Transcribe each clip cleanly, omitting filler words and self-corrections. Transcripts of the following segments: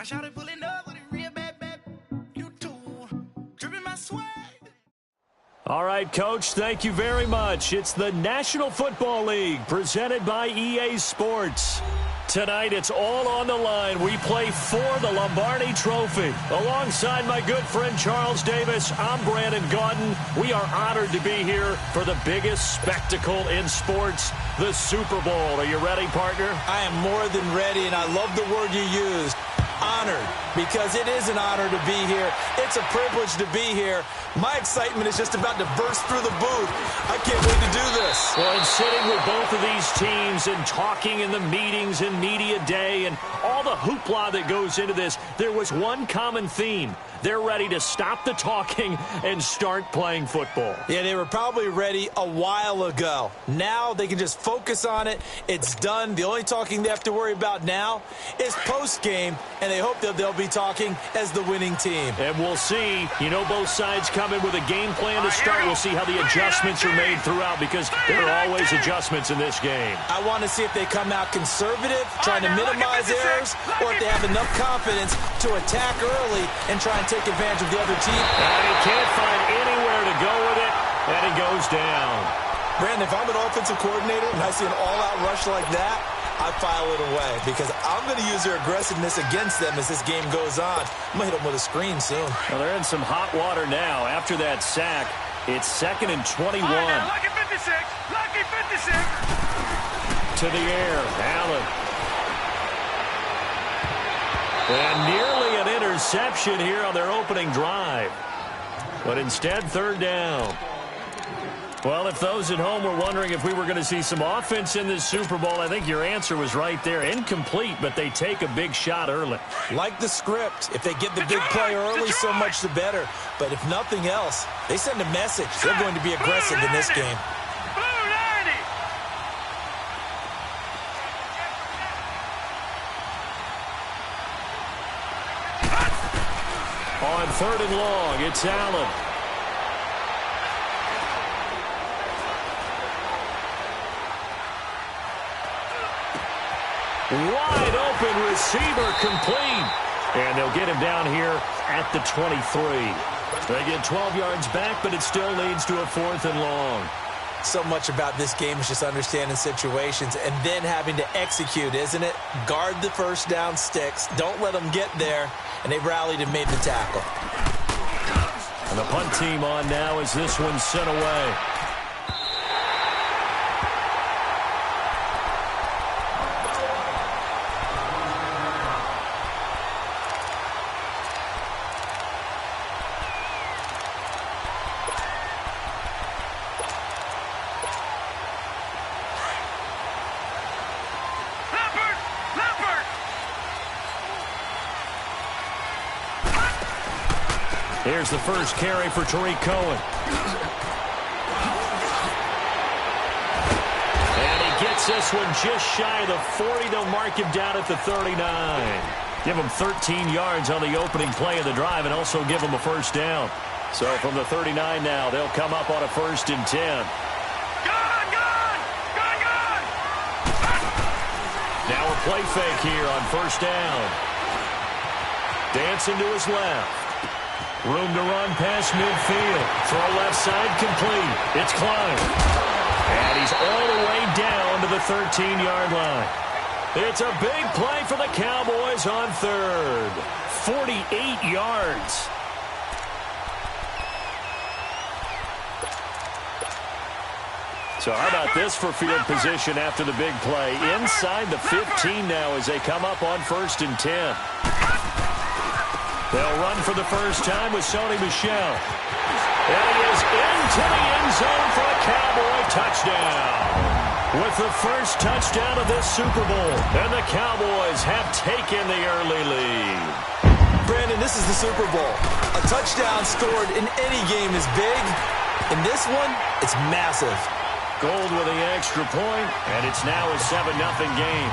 shouted pulling up with a real bad. You too. Dripping my sweat. All right, Coach, thank you very much. It's the National Football League presented by EA Sports. Tonight, it's all on the line. We play for the Lombardi Trophy. Alongside my good friend Charles Davis, I'm Brandon Gaudin. We are honored to be here for the biggest spectacle in sports, the Super Bowl. Are you ready, partner? I am more than ready, and I love the word you used. Honored, because it is an honor to be here. It's a privilege to be here. My excitement is just about to burst through the booth. I can't wait to do this. Well, and sitting with both of these teams and talking in the meetings and media day and all the hoopla that goes into this, there was one common theme. They're ready to stop the talking and start playing football. Yeah, they were probably ready a while ago. Now they can just focus on it. It's done. The only talking they have to worry about now is post-game, and they hope that they'll be talking as the winning team. And we'll see. You know, both sides come in with a game plan to start. We'll see how the adjustments are made throughout, because there are always adjustments in this game. I want to see if they come out conservative, trying to minimize errors, or if they have enough confidence to attack early and try and take advantage of the other team. And he can't find anywhere to go with it, and he goes down. Brandon, if I'm an offensive coordinator and I see an all-out rush like that, I file it away, because I'm going to use their aggressiveness against them as this game goes on. I'm going to hit them with a screen soon. Well, they're in some hot water now. After that sack, it's 2nd and 21. Lucky 56. Lucky 56. To the air, Allen. And nearly an interception here on their opening drive. But instead, 3rd down. Well, if those at home were wondering if we were going to see some offense in this Super Bowl, I think your answer was right there. Incomplete, but they take a big shot early. Like the script. If they get the big play early, so much the better. But if nothing else, they send a message. They're going to be aggressive in this game. On 3rd and long, it's Allen. Wide open receiver, complete. And they'll get him down here at the 23. They get 12 yards back, but it still leads to a 4th and long. So much about this game is just understanding situations and then having to execute, isn't it? Guard the first down sticks. Don't let them get there. And they rallied and made the tackle. And the punt team on now as this one's sent away. Here's the first carry for Tariq Cohen. And he gets this one just shy of the 40. They'll mark him down at the 39. Give him 13 yards on the opening play of the drive and also give him a first down. So from the 39 now, they'll come up on a 1st and 10. Now a play fake here on 1st down. Dancing to his left. Room to run past midfield. Throw left side complete. It's Klein. And he's all the way down to the 13-yard line. It's a big play for the Cowboys on 3rd. 48 yards. So how about this for field position after the big play? Inside the 15 now as they come up on 1st and 10. They'll run for the first time with Sony Michel. And he is into the end zone for a Cowboy touchdown. With the first touchdown of this Super Bowl. And the Cowboys have taken the early lead. Brandon, this is the Super Bowl. A touchdown scored in any game is big. In this one, it's massive. Gold with the extra point, and it's now a 7-0 game.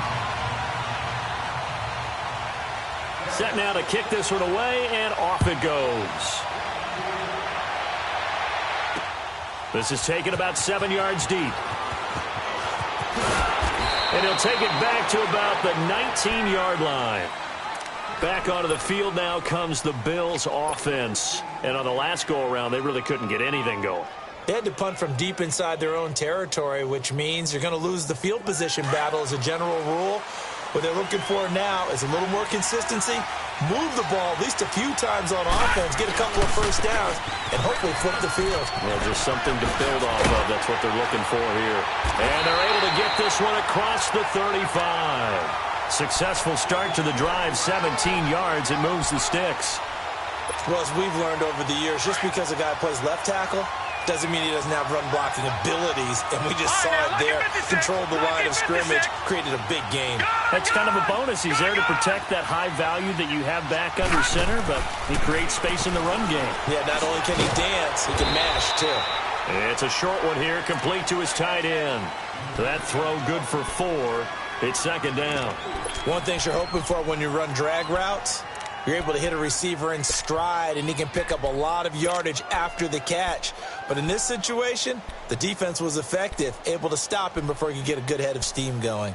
Set now to kick this one away, and off it goes. This is taken about 7 yards deep. And he'll take it back to about the 19-yard line. Back onto the field now comes the Bills offense. And on the last go-around, they really couldn't get anything going. They had to punt from deep inside their own territory, which means you're going to lose the field position battle as a general rule. What they're looking for now is a little more consistency, move the ball at least a few times on offense, get a couple of first downs, and hopefully flip the field. Well, just something to build off of. That's what they're looking for here. And they're able to get this one across the 35. Successful start to the drive, 17 yards. It moves the sticks. Well, as we've learned over the years, just because a guy plays left tackle doesn't mean he doesn't have run-blocking abilities, and we just saw it there. Controlled the line of scrimmage, created a big game. That's kind of a bonus. He's there to protect that high value that you have back under center, but he creates space in the run game. Yeah, not only can he dance, he can mash, too. It's a short one here, complete to his tight end. That throw good for 4. It's second down. One thing you're hoping for when you run drag routes, you're able to hit a receiver in stride, and he can pick up a lot of yardage after the catch. But in this situation, the defense was effective, able to stop him before he could get a good head of steam going.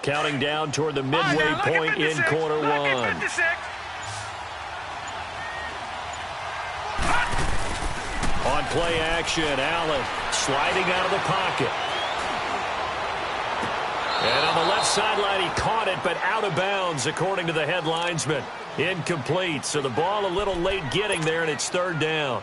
Counting down toward the midway point in quarter one. On play action, Allen sliding out of the pocket. And on the left sideline, he caught it, but out of bounds, according to the head linesman. Incomplete, so the ball a little late getting there, and it's third down.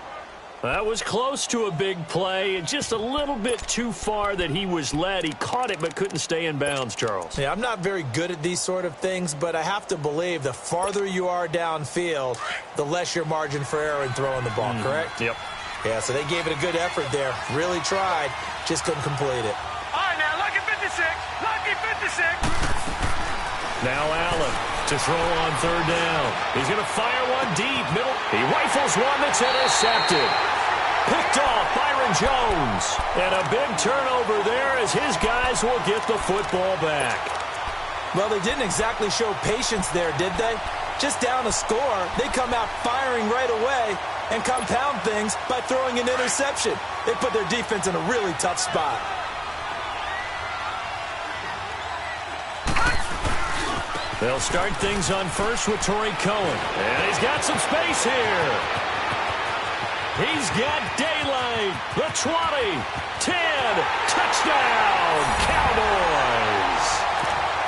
That was close to a big play, and just a little bit too far that he was led. He caught it, but couldn't stay in bounds, Charles. Yeah, I'm not very good at these sort of things, but I have to believe the farther you are downfield, the less your margin for error in throwing the ball, correct? Yep. Yeah, so they gave it a good effort there. Really tried, just couldn't complete it. All right, now, lucky 56. Lucky 56. Now Allen to throw on third down. He's going to fire one deep. Middle. He rifles one that's intercepted. Picked off Byron Jones. And a big turnover there as his guys will get the football back. Well, they didn't exactly show patience there, did they? Just down a score, they come out firing right away and compound things by throwing an interception. They put their defense in a really tough spot. They'll start things on first with Torrey Cohen. And he's got some space here. He's got daylight. The 20, 10, touchdown, Cowboys.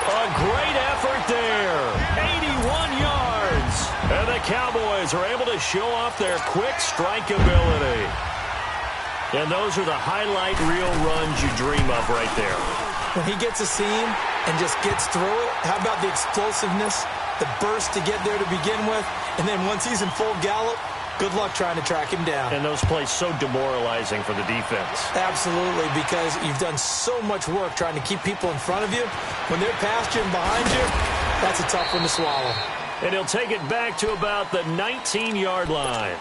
A great effort there. 81 yards. And the Cowboys are able to show off their quick strike ability. And those are the highlight reel runs you dream of right there. When he gets a seam and just gets through it, how about the explosiveness, the burst to get there to begin with, and then once he's in full gallop, good luck trying to track him down. And those plays so demoralizing for the defense. Absolutely, because you've done so much work trying to keep people in front of you. When they're past you and behind you, that's a tough one to swallow. And he'll take it back to about the 19-yard line.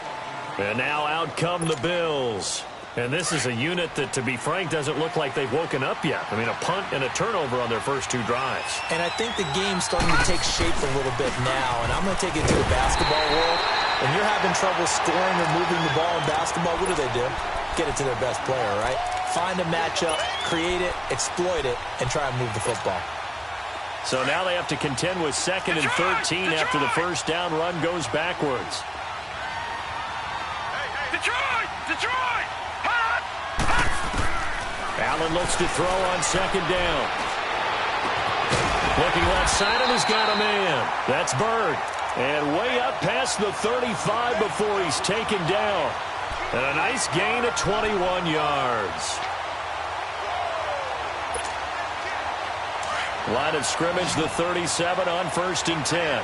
And now out come the Bills. And this is a unit that, to be frank, doesn't look like they've woken up yet. I mean, a punt and a turnover on their first two drives. And I think the game's starting to take shape a little bit now. And I'm going to take it to the basketball world. When you're having trouble scoring or moving the ball in basketball, what do? Get it to their best player, right? Find a matchup, create it, exploit it, and try and move the football. So now they have to contend with second and 13 after the first down run goes backwards. Detroit! Detroit! Allen looks to throw on second down. Looking left side, and he's got a man. That's Bird. And way up past the 35 before he's taken down. And a nice gain of 21 yards. Line of scrimmage, the 37 on first and 10.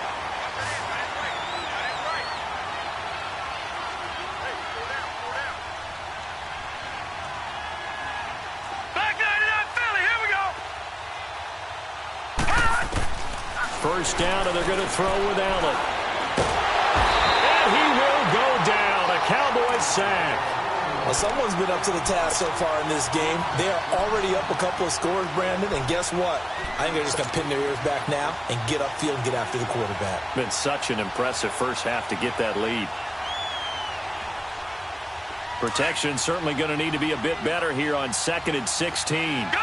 First down, and they're going to throw with Allen. And he will go down. A Cowboys sack. Well, someone's been up to the task so far in this game. They are already up a couple of scores, Brandon, and guess what? I think they're just going to pin their ears back now and get upfield and get after the quarterback. Been such an impressive first half to get that lead. Protection certainly going to need to be a bit better here on 2nd and 16. Gun!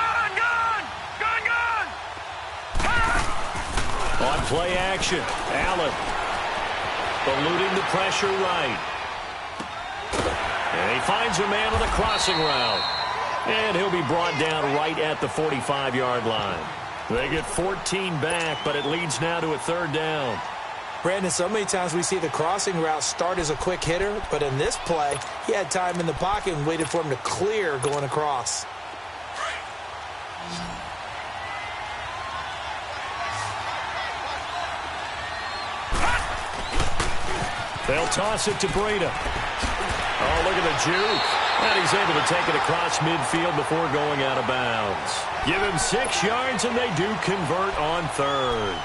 On play action, Allen eluding the pressure right. And he finds a man on the crossing route. And he'll be brought down right at the 45-yard line. They get 14 back, but it leads now to a 3rd down. Brandon, so many times we see the crossing route start as a quick hitter, but in this play, he had time in the pocket and waited for him to clear going across. They'll toss it to Breda. Oh, look at the juke. And he's able to take it across midfield before going out of bounds. Give him 6 yards, and they do convert on 3rd.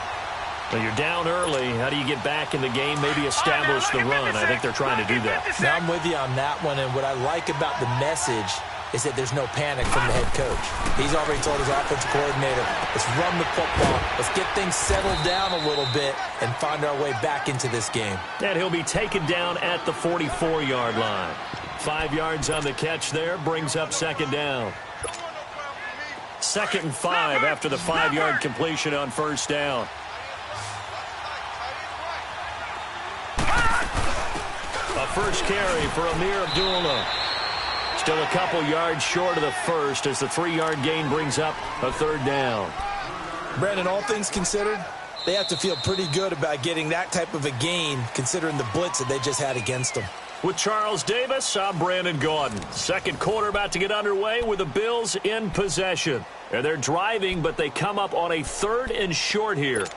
Now you're down early. How do you get back in the game? Maybe establish the run. I think they're trying to do that. Now I'm with you on that one, and what I like about the message is that there's no panic from the head coach. He's already told his offensive coordinator, let's run the football, let's get things settled down a little bit and find our way back into this game. And he'll be taken down at the 44-yard line. 5 yards on the catch there, brings up 2nd down. 2nd and 5 after the 5-yard completion on 1st down. A first carry for Amir Abdullah. Still a couple yards short of the first as the 3-yard gain brings up a 3rd down. Brandon, all things considered, they have to feel pretty good about getting that type of a gain considering the blitz that they just had against them. With Charles Davis, I'm Brandon Gaudin. 2nd quarter about to get underway with the Bills in possession. And they're driving, but they come up on a 3rd and short here.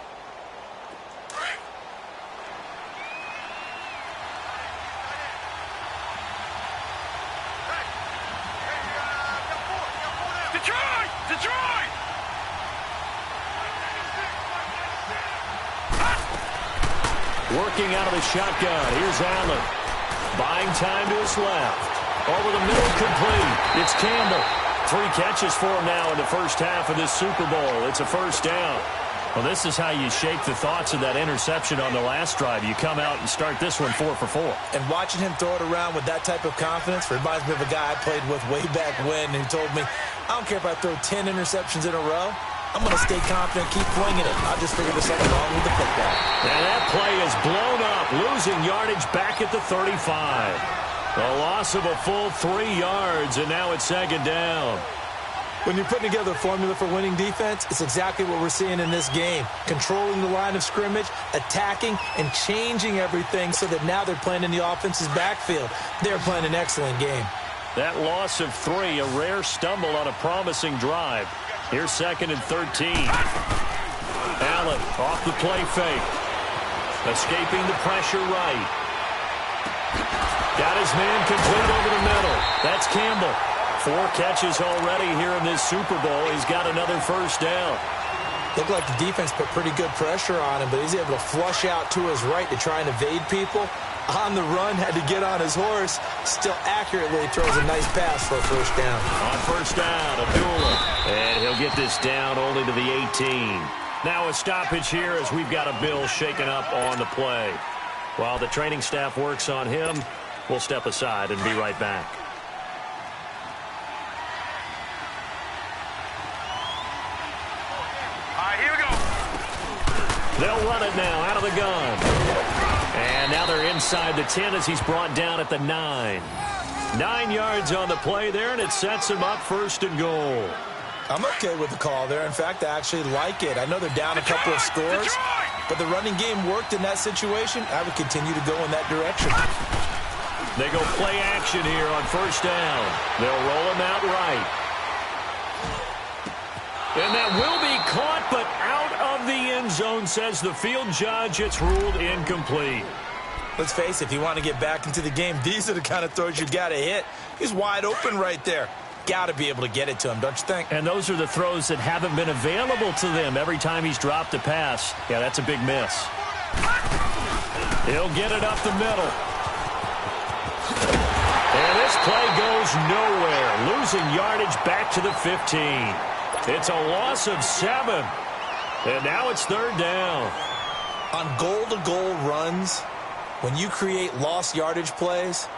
Detroit! Working out of the shotgun. Here's Allen. Buying time to his left. Over the middle, complete. It's Campbell. 3 catches for him now in the first half of this Super Bowl. It's a 1st down. Well, this is how you shake the thoughts of that interception on the last drive. You come out and start this one 4 for 4. And watching him throw it around with that type of confidence reminds me of a guy I played with way back when who told me, I don't care if I throw 10 interceptions in a row. I'm going to stay confident, keep flinging it. I just figured there's something wrong with the football. And that play is blown up, losing yardage back at the 35. A loss of a full 3 yards, and now it's 2nd down. When you're putting together a formula for winning defense, it's exactly what we're seeing in this game. Controlling the line of scrimmage, attacking, and changing everything so that now they're playing in the offense's backfield. They're playing an excellent game. That loss of 3, a rare stumble on a promising drive. Here's 2nd and 13. Allen off the play fake. Escaping the pressure right. Got his man complete over the middle. That's Campbell. 4 catches already here in this Super Bowl. He's got another 1st down. Looked like the defense put pretty good pressure on him, but he's able to flush out to his right to try and evade people. On the run, had to get on his horse. Still accurately throws a nice pass for a 1st down. On 1st down, Abdullah. And he'll get this down only to the 18. Now a stoppage here as we've got a Bill shaken up on the play. While the training staff works on him, we'll step aside and be right back. Here we go. They'll run it now out of the gun. And now they're inside the 10 as he's brought down at the 9. 9 yards on the play there, and it sets him up 1st and goal. I'm okay with the call there. In fact, I actually like it. I know they're down a couple of scores, but the running game worked in that situation. I would continue to go in that direction. They go play action here on 1st down. They'll roll him out right. And that will be caught, but out of the end zone, says the field judge. It's ruled incomplete. Let's face it, if you want to get back into the game, these are the kind of throws you got to hit. He's wide open right there. Got to be able to get it to him, don't you think? And those are the throws that haven't been available to them every time he's dropped a pass. Yeah, that's a big miss. He'll get it up the middle. And this play goes nowhere, losing yardage back to the 15. It's a loss of 7. And now it's 3rd down. On goal-to-goal runs, when you create lost yardage plays,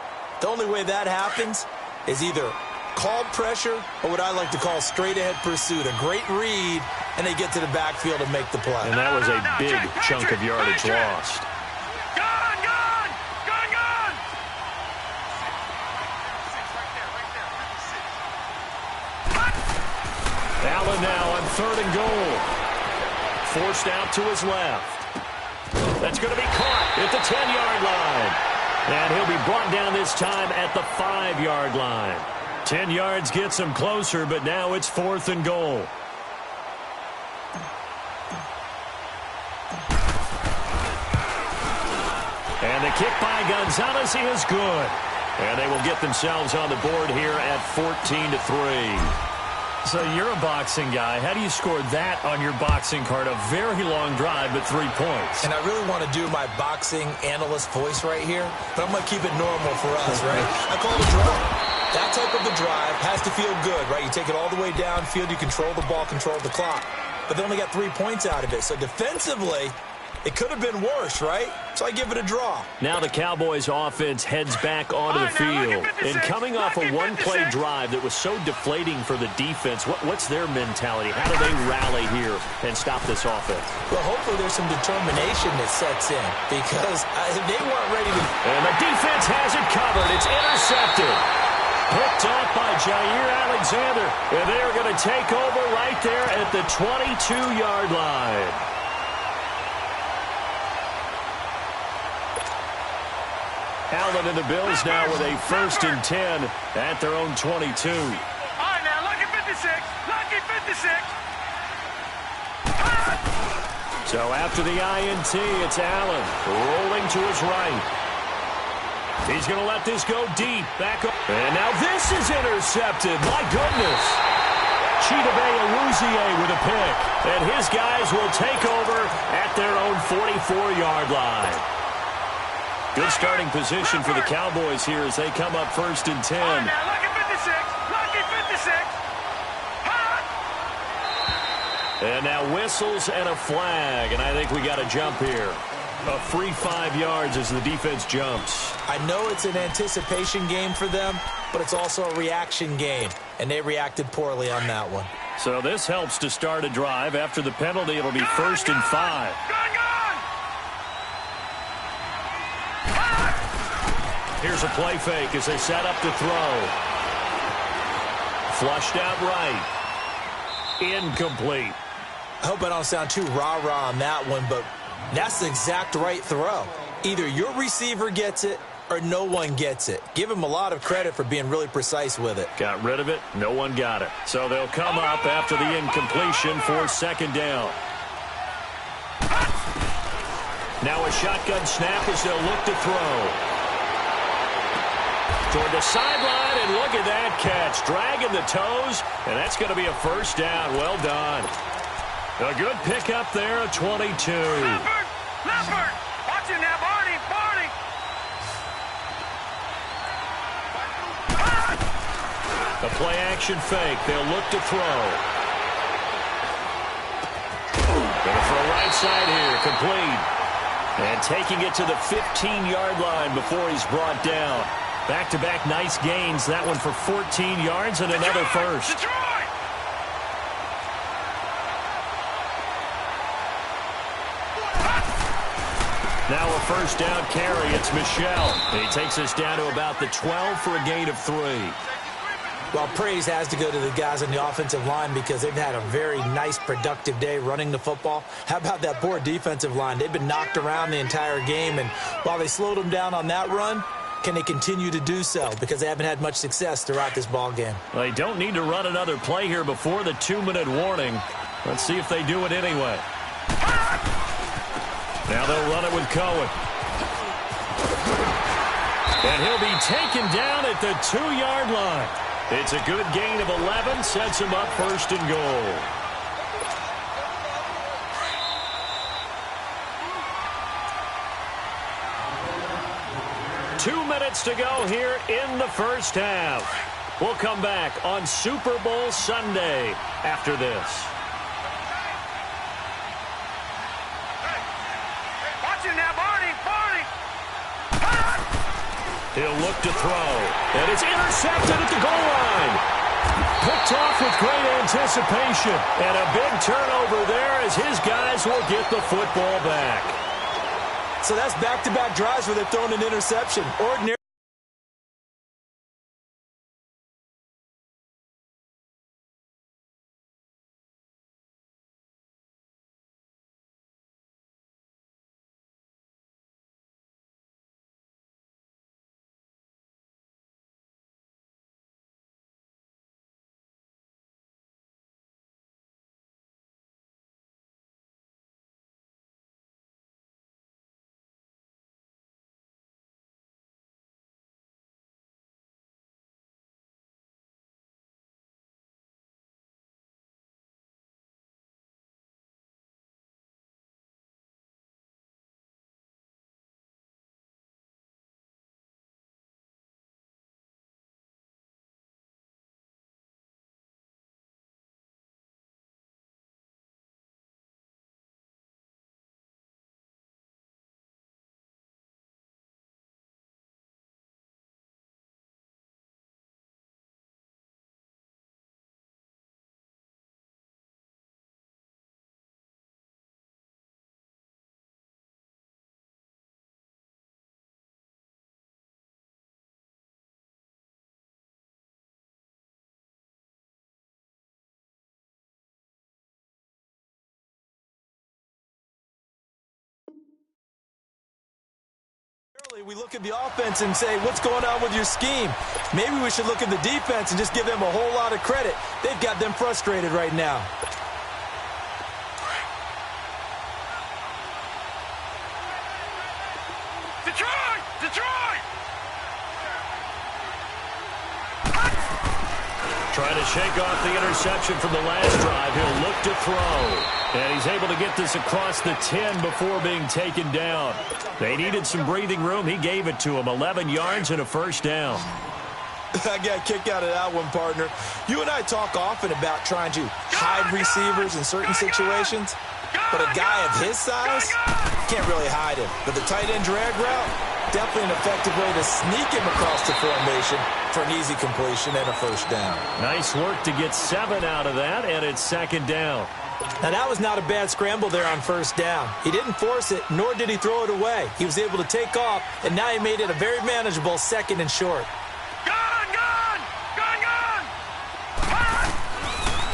The only way that happens is either called pressure or what I like to call straight-ahead pursuit. A great read, and they get to the backfield and make the play. And that was a big chunk of yardage lost. Allen now on 3rd and goal. Forced out to his left. That's going to be caught at the 10-yard line. And he'll be brought down this time at the 5-yard line. 10 yards gets him closer, but now it's 4th and goal. And the kick by Gonzalez is good. And they will get themselves on the board here at 14-3. So you're a boxing guy. How do you score that on your boxing card? A very long drive, but 3 points. And I really want to do my boxing analyst voice right here, but I'm going to keep it normal for us, right? I call it a draw. That type of a drive has to feel good, right? You take it all the way downfield, you control the ball, control the clock. But they only got 3 points out of it. So defensively, it could have been worse, right? So I give it a draw. Now the Cowboys offense heads back onto the field. And coming off a one-play drive that was so deflating for the defense, what's their mentality? How do they rally here and stop this offense? Well, hopefully there's some determination that sets in because they weren't ready to... And the defense has it covered. It's intercepted. Picked off by Jair Alexander. And they are going to take over right there at the 22-yard line. Allen and the Bills now with a 1st and 10 at their own 22. All right, now, lucky 56. Lucky 56. So after the INT, it's Allen rolling to his right. He's going to let this go deep. Back up. And now this is intercepted. My goodness. Chidobe Awuzie with a pick. And his guys will take over at their own 44-yard line. Good starting position for the Cowboys here as they come up 1st and 10. All right, now, lucky 56. Lucky 56. And now whistles and a flag, and I think we got a jump here. A free 5 yards as the defense jumps. I know it's an anticipation game for them, but it's also a reaction game, and they reacted poorly on that one. So this helps to start a drive. After the penalty, it'll be 1st and 5. Here's a play fake as they set up to throw. Flushed out right. Incomplete. I hope I don't sound too rah-rah on that one, but that's the exact right throw. Either your receiver gets it or no one gets it. Give him a lot of credit for being really precise with it. Got rid of it. No one got it. So they'll come up after the incompletion for 2nd down. Now a shotgun snap as they'll look to throw. Toward the sideline, and look at that catch. Dragging the toes, and that's going to be a 1st down. Well done. A good pickup there, a 22. Leopard! Watch it now, Barney! Barney! A play-action fake. They'll look to throw. Going for a right side here. Complete. And taking it to the 15-yard line before he's brought down. Back-to-back nice gains. That one for 14 yards and another 1st. Detroit! Now a 1st down carry. It's Michel. And he takes us down to about the 12 for a gain of 3. Well, praise has to go to the guys on the offensive line because they've had a very nice, productive day running the football. How about that poor defensive line? They've been knocked around the entire game, and while they slowed them down on that run, can they continue to do so? Because they haven't had much success throughout this ball game. Well, they don't need to run another play here before the 2-minute warning. Let's see if they do it anyway. Now they'll run it with Cohen. And he'll be taken down at the 2-yard line. It's a good gain of 11, sets him up 1st and goal. Two minutes to go here in the 1st half. We'll come back on Super Bowl Sunday after this. Watch it now, Barney! Barney! He'll look to throw. And it's intercepted at the goal line. Picked off with great anticipation. And a big turnover there as his guys will get the football back. So that's back-to-back drives where they're throwing an interception. Ordinary. We look at the offense and say, what's going on with your scheme? Maybe we should look at the defense and just give them a whole lot of credit. They've got them frustrated right now. Detroit! Detroit! Trying to shake off the interception from the last drive. He'll look to throw. And he's able to get this across the 10 before being taken down. They needed some breathing room. He gave it to him. 11 yards and a first down. I got a kick out of that one, partner. You and I talk often about trying to hide receivers in certain situations. But a guy of his size can't really hide him. But the tight end drag route, definitely an effective way to sneak him across the formation for an easy completion and a first down. Nice work to get 7 out of that, and it's second down. Now, that was not a bad scramble there on first down. He didn't force it, nor did he throw it away. He was able to take off, and now he made it a very manageable second and short.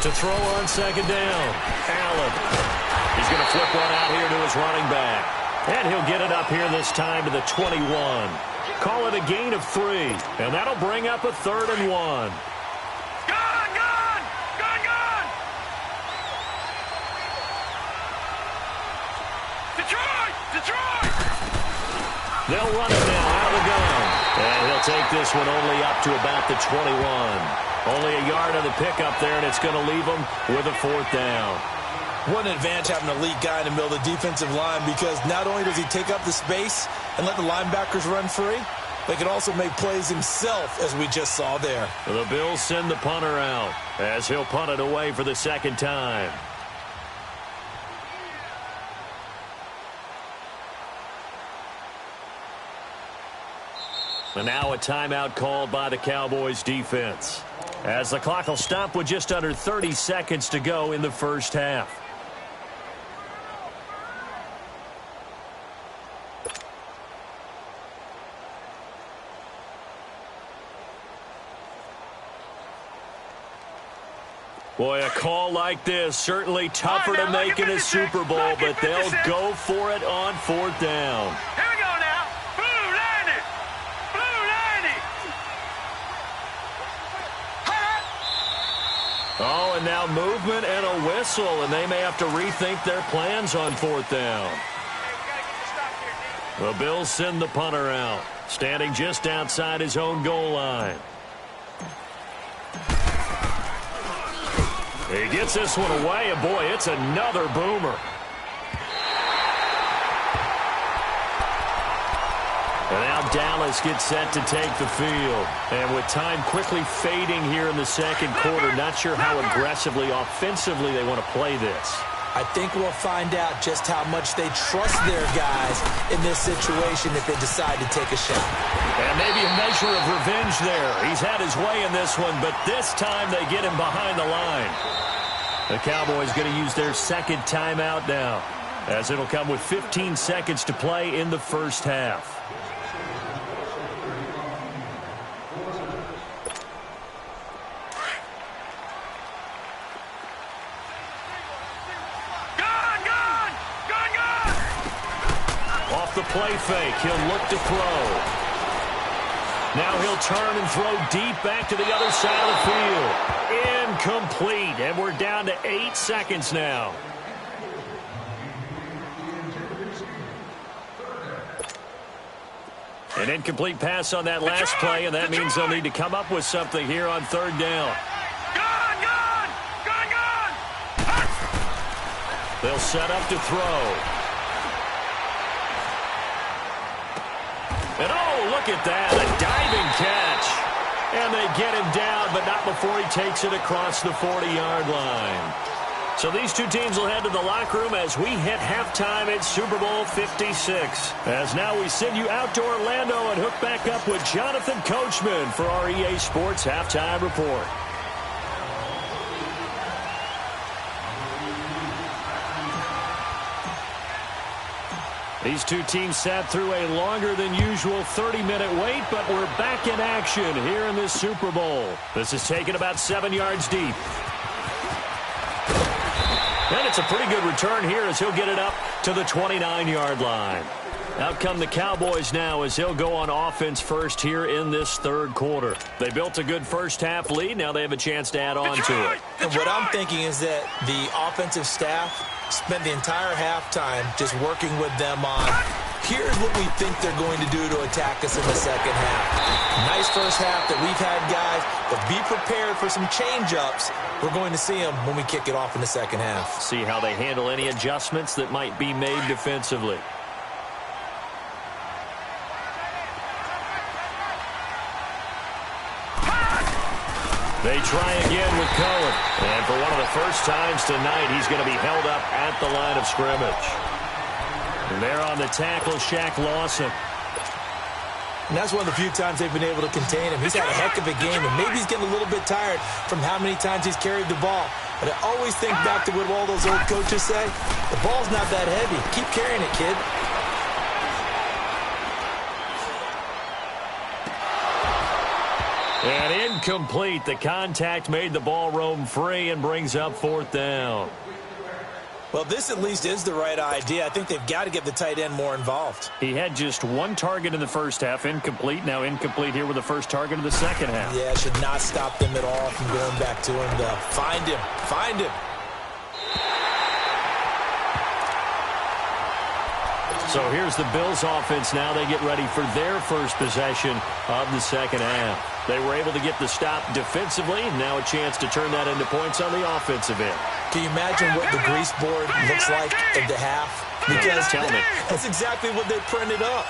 To throw on second down, Allen. He's going to flip one out here to his running back. And he'll get it up here this time to the 21. Call it a gain of 3. And that'll bring up a 3rd and 1. Detroit! They'll run it now out of the gun. And he'll take this one only up to about the 21. Only a yard of the pickup there, and it's going to leave him with a 4th down. What an advantage having an elite guy in the middle of the defensive line, because not only does he take up the space and let the linebackers run free, but he can also make plays himself, as we just saw there. The Bills send the punter out as he'll punt it away for the second time. And now a timeout called by the Cowboys defense, as the clock will stop with just under 30 seconds to go in the first half. Boy, a call like this, certainly tougher to make in a Super Bowl, but they'll go for it on 4th down. Here we go now. Blue landed. Blue landed. Oh, and now movement and a whistle, and they may have to rethink their plans on 4th down. The Bills send the punter out, standing just outside his own goal line. He gets this one away, and boy, it's another boomer. And now Dallas gets set to take the field. And with time quickly fading here in the second quarter, not sure how aggressively, offensively they want to play this. I think we'll find out just how much they trust their guys in this situation if they decide to take a shot. And maybe a measure of revenge there. He's had his way in this one, but this time they get him behind the line. The Cowboys going to use their second timeout now, as it'll come with 15 seconds to play in the first half. Off the play fake, he'll look to throw. Now he'll turn and throw deep back to the other side of the field. Incomplete, and we're down to 8 seconds now. An incomplete pass on that last play, and that means they'll need to come up with something here on third down. They'll set up to throw. And oh, look at that, a diving catch. And they get him down, but not before he takes it across the 40-yard line. So these two teams will head to the locker room as we hit halftime at Super Bowl 56. As now we send you out to Orlando and hook back up with Jonathan Coachman for our EA Sports Halftime Report. These two teams sat through a longer than usual 30-minute wait, but we're back in action here in this Super Bowl. This is taken about 7 yards deep. And it's a pretty good return here as he'll get it up to the 29-yard line. Out come the Cowboys now as he'll go on offense first here in this third quarter. They built a good first-half lead. Now they have a chance to add on to it. And what I'm thinking is that the offensive staff spent the entire halftime just working with them on, here's what we think they're going to do to attack us in the second half. Nice first half that we've had, guys, but be prepared for some change-ups. We're going to see them when we kick it off in the second half. See how they handle any adjustments that might be made defensively. They try again with Cohen. And for one of the first times tonight, he's going to be held up at the line of scrimmage. And there on the tackle, Shaq Lawson. And that's one of the few times they've been able to contain him. He's had a heck of a game, and maybe he's getting a little bit tired from how many times he's carried the ball. But I always think back to what all those old coaches say. The ball's not that heavy. Keep carrying it, kid. And incomplete. The contact made the ball roam free and brings up fourth down. Well, this at least is the right idea. I think they've got to get the tight end more involved. He had just one target in the first half, incomplete. Now incomplete here with the first target of the second half. Yeah, it should not stop them at all from going back to him to find him. Find him. So here's the Bills offense now. They get ready for their first possession of the second half. They were able to get the stop defensively. Now a chance to turn that into points on the offensive end. Can you imagine what the grease board looks like at the half? Because tell me. that's exactly what they printed up.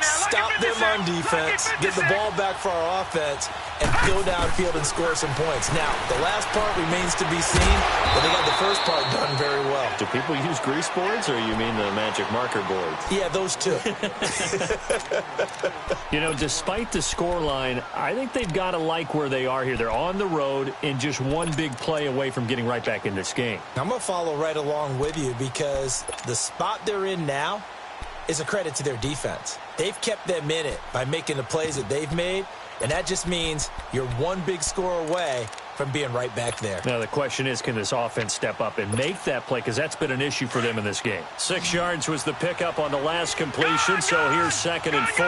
Stop them on defense, get the ball back for our offense, and go downfield and score some points. Now, the last part remains to be seen, but they got the first part done very well. Do people use grease boards, or you mean the magic marker boards? Yeah, those two. You know, despite the scoreline, I think they've got to like where they are here. They're on the road and just one big play away from getting right back in this game. I'm going to follow right along with you because the spot they're in now is a credit to their defense. They've kept them in it by making the plays that they've made, and that just means you're one big score away from being right back there. Now, the question is, can this offense step up and make that play? Because that's been an issue for them in this game. 6 yards was the pickup on the last completion, so here's 2nd and 4.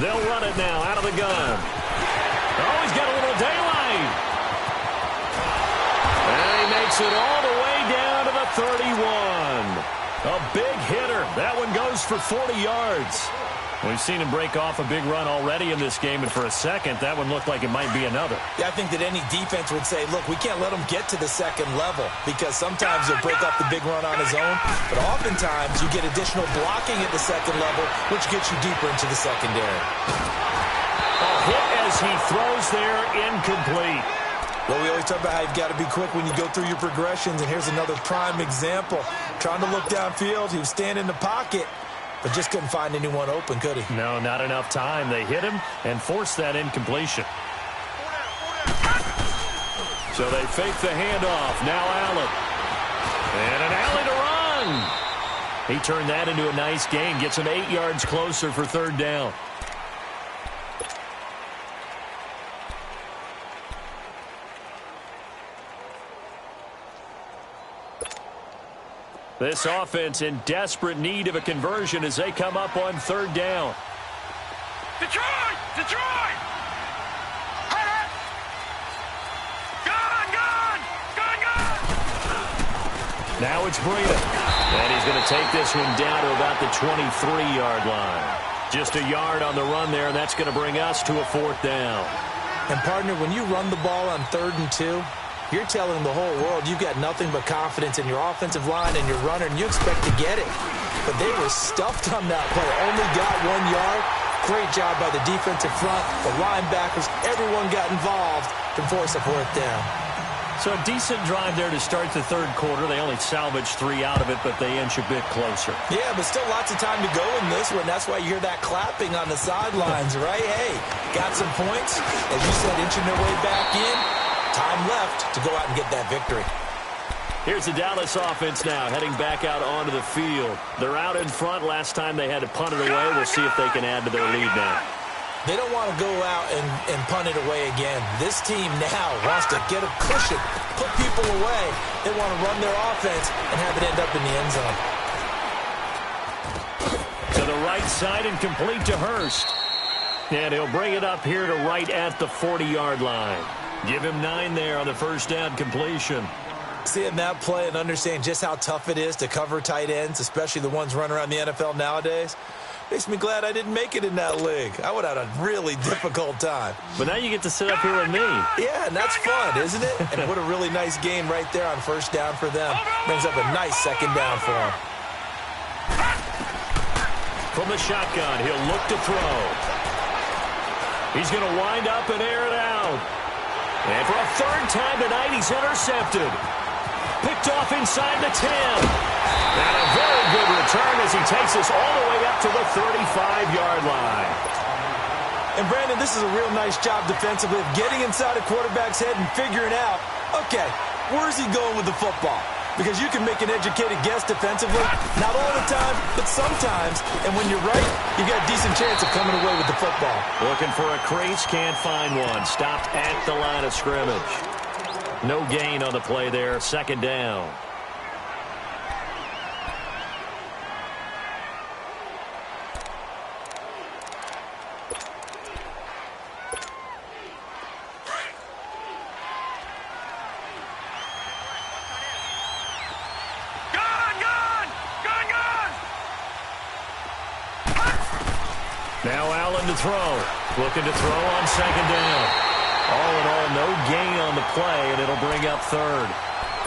They'll run it now out of the gun. Oh, he's got a little daylight. And he makes it all the way down to the 31. A big hitter. That one goes for 40 yards. We've seen him break off a big run already in this game, and for a second, that one looked like it might be another. Yeah, I think that any defense would say, look, we can't let him get to the second level because sometimes he'll break off the big run on his own, but oftentimes you get additional blocking at the second level, which gets you deeper into the secondary. A hit as he throws there, incomplete. Well, we always talk about how you've got to be quick when you go through your progressions, and here's another prime example. Trying to look downfield, he was standing in the pocket, but just couldn't find anyone open, could he? No, not enough time. They hit him and forced that incompletion. So they fake the handoff. Now Allen. And an alley to run. He turned that into a nice gain. Gets him 8 yards closer for third down. This offense in desperate need of a conversion as they come up on third down. Detroit! Detroit! Now it's Breida. And he's going to take this one down to about the 23-yard line. Just a yard on the run there, and that's going to bring us to a fourth down. And, partner, when you run the ball on 3rd and 2, you're telling the whole world you've got nothing but confidence in your offensive line and your runner, and you expect to get it. But they were stuffed on that play. Only got 1 yard. Great job by the defensive front, the linebackers. Everyone got involved to force a fourth down. So a decent drive there to start the third quarter. They only salvaged 3 out of it, but they inch a bit closer. Yeah, but still lots of time to go in this one. That's why you hear that clapping on the sidelines, right? Hey, got some points. As you said, inching their way back in. Time left to go out and get that victory. Here's the Dallas offense now, heading back out onto the field. They're out in front. Last time they had to punt it away. We'll see if they can add to their lead now. They don't want to go out and punt it away again. This team now wants to get a cushion, put people away. They want to run their offense and have it end up in the end zone. To the right side and complete to Hurst. And he'll bring it up here to right at the 40-yard line. Give him 9 there on the first down completion. Seeing that play and understanding just how tough it is to cover tight ends, especially the ones running around the NFL nowadays, makes me glad I didn't make it in that league. I would have had a really difficult time. But now you get to sit up here with me. Yeah, and that's fun, isn't it? And what a really nice game right there on first down for them. Brings up a nice second down for them. From the shotgun, he'll look to throw. He's going to wind up and air it out. And for a third time tonight, he's intercepted. Picked off inside the 10. And a very good return as he takes us all the way up to the 35-yard line. And, Brandon, this is a real nice job defensively of getting inside a quarterback's head and figuring out, okay, where's he going with the football? Because you can make an educated guess defensively, not all the time, but sometimes. And when you're right, you've got a decent chance of coming away with the football. Looking for a crease, can't find one. Stopped at the line of scrimmage. No gain on the play there, second down. Now Allen to throw. Looking to throw on second down. All in all, no gain on the play, and it'll bring up third.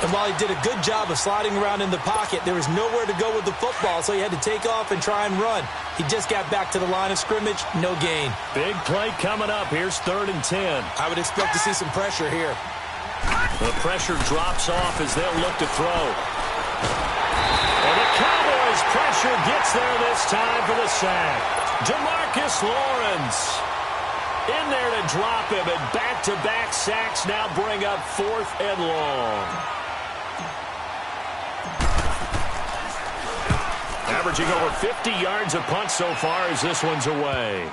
And while he did a good job of sliding around in the pocket, there was nowhere to go with the football, so he had to take off and try and run. He just got back to the line of scrimmage, no gain. Big play coming up. Here's 3rd and 10. I would expect to see some pressure here. The pressure drops off as they'll look to throw. And the Cowboys' pressure gets there this time for the sack. DeMarcus Lawrence in there to drop him, and back-to-back sacks now bring up 4th and long. Averaging over 50 yards a punt so far as this one's away.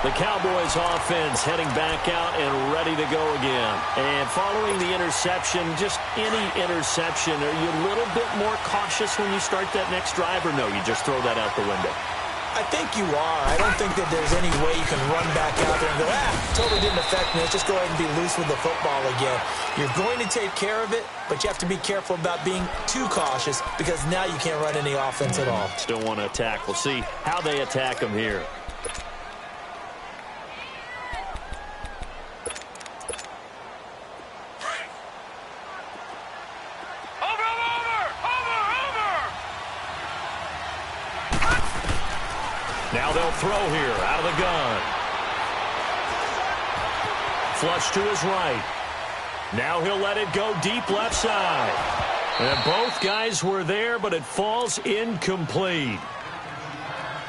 The Cowboys offense heading back out and ready to go again. And following the interception, just any interception, are you a little bit more cautious when you start that next drive, or no, you just throw that out the window? I think you are. I don't think that there's any way you can run back out there and go, totally didn't affect me. Let's just go ahead and be loose with the football again. You're going to take care of it, but you have to be careful about being too cautious because now you can't run any offense at all. Still want to attack. We'll see how they attack them here. Now they'll throw here out of the gun. Flush to his right. Now he'll let it go deep left side. And both guys were there, but it falls incomplete.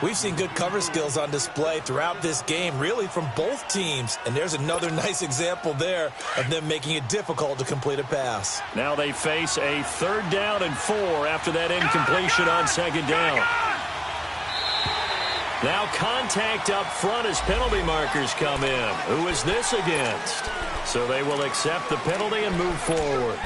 We've seen good cover skills on display throughout this game, really from both teams. And there's another nice example there of them making it difficult to complete a pass. Now they face a 3rd down and 4 after that incompletion on 2nd down. Now contact up front as penalty markers come in. Who is this against? So they will accept the penalty and move forward.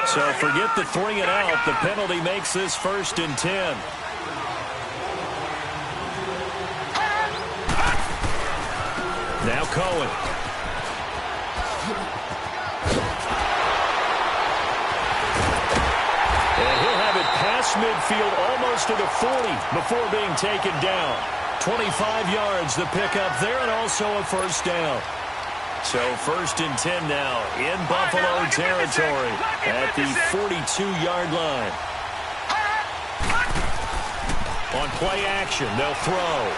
So forget the 3 and out. The penalty makes this 1st and 10. Now Cohen. And he'll have it past midfield almost to the 40 before being taken down. 25 yards the pickup there and also a 1st down. So 1st and 10 now in Buffalo territory at the 42-yard line. On play action, they'll throw.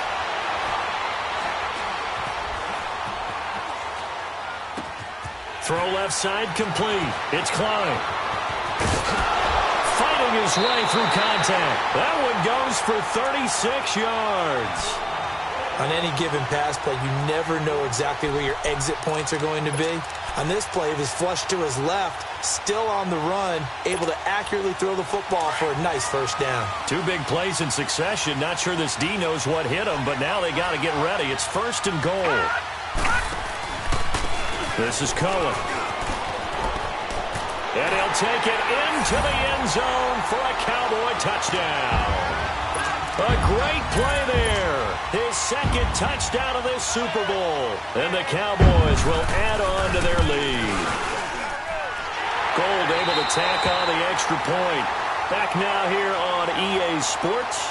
Throw left side complete. It's Klein. Fighting his way through contact. That one goes for 36 yards. On any given pass play, you never know exactly where your exit points are going to be. On this play, it was flushed to his left, still on the run, able to accurately throw the football for a nice 1st down. 2 big plays in succession. Not sure this D knows what hit him, but now they got to get ready. It's 1st and goal. This is Cohen. And he'll take it into the end zone for a Cowboy touchdown. A great play there. His 2nd touchdown of this Super Bowl. And the Cowboys will add on to their lead. Gold able to tack on the extra point. Back now here on EA Sports.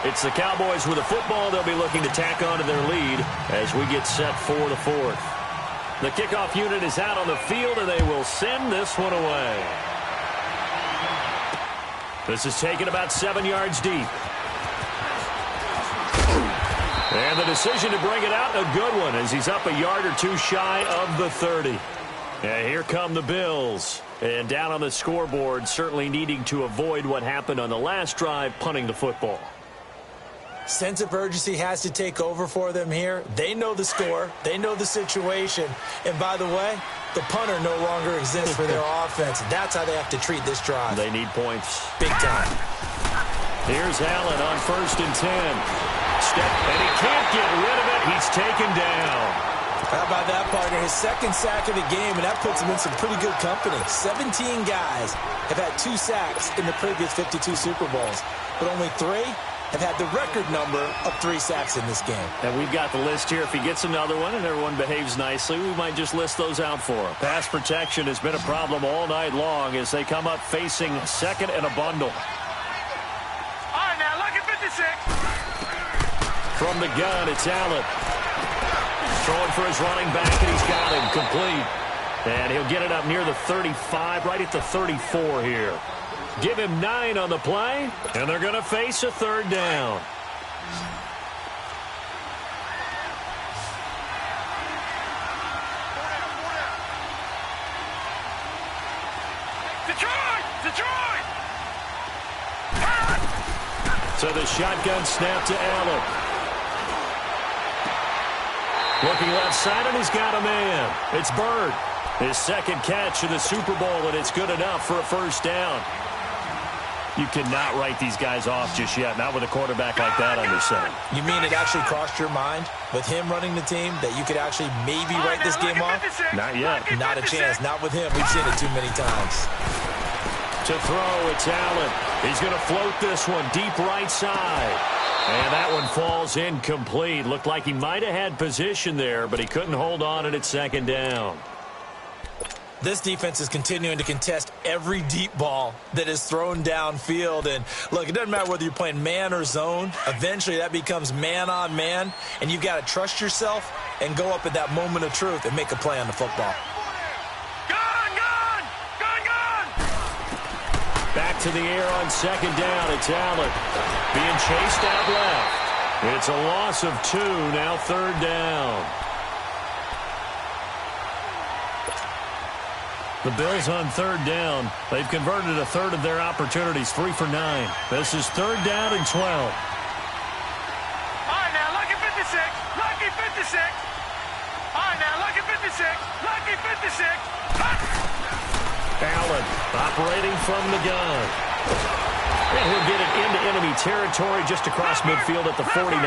It's the Cowboys with the football. They'll be looking to tack on to their lead as we get set for the 4th. The kickoff unit is out on the field, and they will send this one away. This is taken about 7 yards deep. And the decision to bring it out, a good one, as he's up a yard or 2 shy of the 30. And here come the Bills. And down on the scoreboard, certainly needing to avoid what happened on the last drive, punting the football. Sense of urgency has to take over for them here. They know the score. They know the situation. And by the way, the punter no longer exists for their offense. That's how they have to treat this drive. They need points. Big time. Here's Allen on 1st and 10. Step, and he can't get rid of it. He's taken down. How about that, partner? His 2nd sack of the game, and that puts him in some pretty good company. 17 guys have had 2 sacks in the previous 52 Super Bowls, but only 3 have had the record number of 3 sacks in this game. And we've got the list here. If he gets another one and everyone behaves nicely, we might just list those out for him. Pass protection has been a problem all night long as they come up facing 2nd and a bundle. All right, now look at 56. From the gun, it's Allen. Throwing for his running back, and he's got him complete. And he'll get it up near the 35, right at the 34 here. Give him 9 on the play, and they're going to face a 3rd down. Detroit! So the shotgun snap to Allen. Looking left side, and he's got a man. It's Bird. His 2nd catch of the Super Bowl, and it's good enough for a 1st down. You cannot write these guys off just yet, not with a quarterback like that under center. You mean it actually crossed your mind with him running the team that you could actually maybe write this game off? Not yet. Not a chance. Not with him. We've seen it too many times. To throw, it's Allen. He's going to float this one deep right side. And that one falls incomplete. Looked like he might have had position there, but he couldn't hold on, and it's 2nd down. This defense is continuing to contest every deep ball that is thrown downfield. And, look, it doesn't matter whether you're playing man or zone. Eventually, that becomes man on man, and you've got to trust yourself and go up at that moment of truth and make a play on the football. Back to the air on 2nd down. It's Allen being chased out left. It's a loss of 2, now third down. The Bills on third down. They've converted a third of their opportunities, 3 for 9. This is third down and 12. All right, now, lucky 56. Lucky 56. All right, now, lucky 56. Lucky 56. Allen operating from the gun. And he'll get it into enemy territory just across midfield at the 49.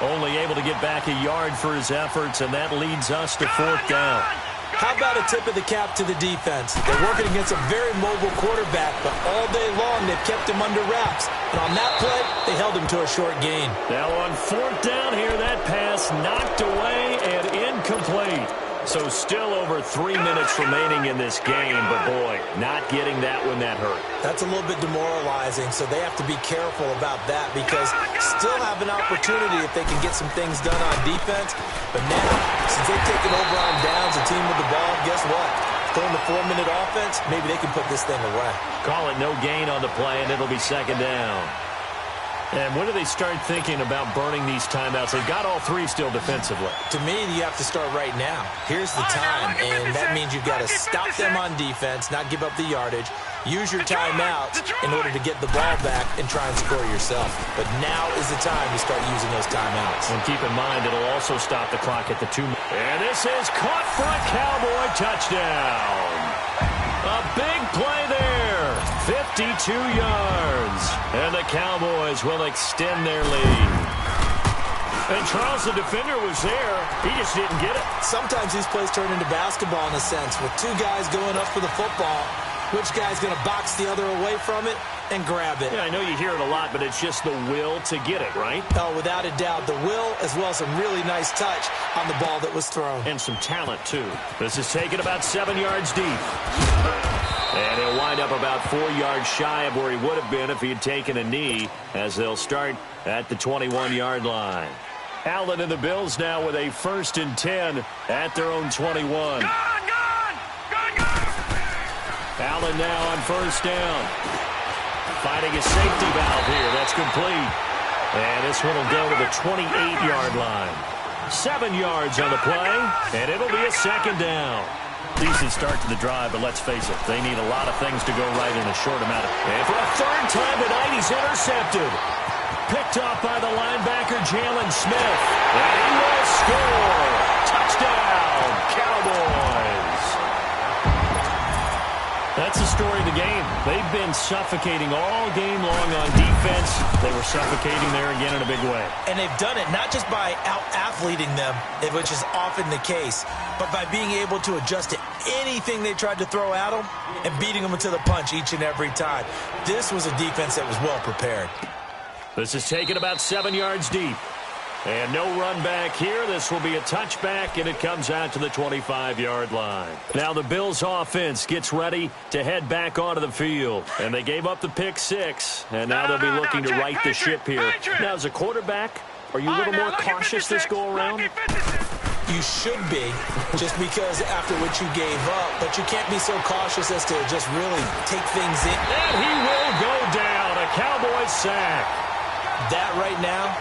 Only able to get back a yard for his efforts, and that leads us to fourth down. How about a tip of the cap to the defense? They're working against a very mobile quarterback, but all day long they've kept him under wraps. And on that play, they held him to a short gain. Now on fourth down here, that pass knocked away and incomplete. So still over 3 minutes remaining in this game, but boy, not getting that one, that hurt. That's a little bit demoralizing, so they have to be careful about that because still have an opportunity if they can get some things done on defense. But now, since they've taken over on downs, a team with the ball, guess what? Throwing the 4-minute offense, maybe they can put this thing away. Call it no gain on the play, and it'll be second down. And when do they start thinking about burning these timeouts? They've got all 3 still defensively. To me, you have to start right now. Here's the time, and that means you've got to stop them on defense, not give up the yardage, use your timeouts in order to get the ball back and try and score yourself. But now is the time to start using those timeouts. And keep in mind, it'll also stop the clock at the 2. And this is caught for a Cowboy touchdown. A big play there, 52 yards. And the Cowboys will extend their lead. And Charles, the defender, was there. He just didn't get it. Sometimes these plays turn into basketball in a sense. With 2 guys going up for the football, which guy's going to box the other away from it and grab it? Yeah, I know you hear it a lot, but it's just the will to get it, right? Oh, without a doubt. The will as well as some really nice touch on the ball that was thrown. And some talent, too. This is taken about 7 yards deep. And he'll wind up about 4 yards shy of where he would have been if he had taken a knee, as they'll start at the 21-yard line. Allen and the Bills now with a 1st and 10 at their own 21. Gone! Allen now on 1st down. Finding a safety valve here. That's complete. And this one will go to the 28-yard line. 7 yards on the play, and it'll be a 2nd down. Decent start to the drive, but let's face it, they need a lot of things to go right in a short amount of time. And for a 3rd time tonight, he's intercepted. Picked off by the linebacker, Jalen Smith. And he will score. Touchdown, Cowboys. That's the story of the game. They've been suffocating all game long on defense. They were suffocating there again in a big way. And they've done it not just by out-athleting them, which is often the case, but by being able to adjust to anything they tried to throw at them and beating them to the punch each and every time. This was a defense that was well prepared. This is taken about 7 yards deep. And no run back here. This will be a touchback, and it comes out to the 25-yard line. Now the Bills offense gets ready to head back onto the field. And they gave up the pick 6, and now they'll be looking to right the ship here. Now, as a quarterback, are you a little more cautious this go-around? You should be, just because after what you gave up, but you can't be so cautious as to just really take things in. And he will go down, a Cowboys sack. That right now,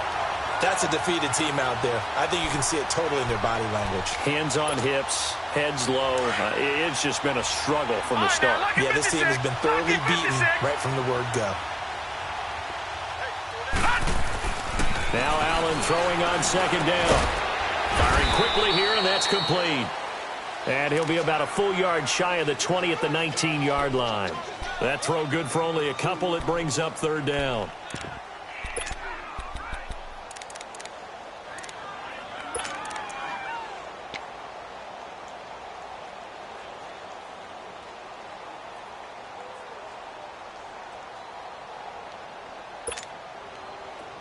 that's a defeated team out there. I think you can see it totally in their body language. Hands on hips, heads low. It's just been a struggle from the start. Yeah, this team has been thoroughly beaten right from the word go. Now Allen throwing on 2nd down. Firing quickly here, and that's complete. And he'll be about a full yard shy of the 20 at the 19-yard line. That throw good for only a couple. It brings up 3rd down.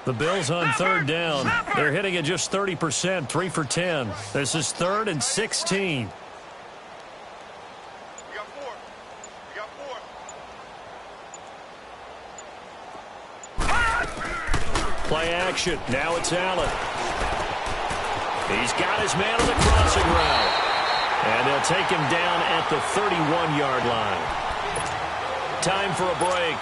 The Bills on 3rd down. They're hitting at just 30%, 3 for 10. This is 3rd and 16. Play action. Now it's Allen. He's got his man on the crossing route. And they'll take him down at the 31-yard line. Time for a break.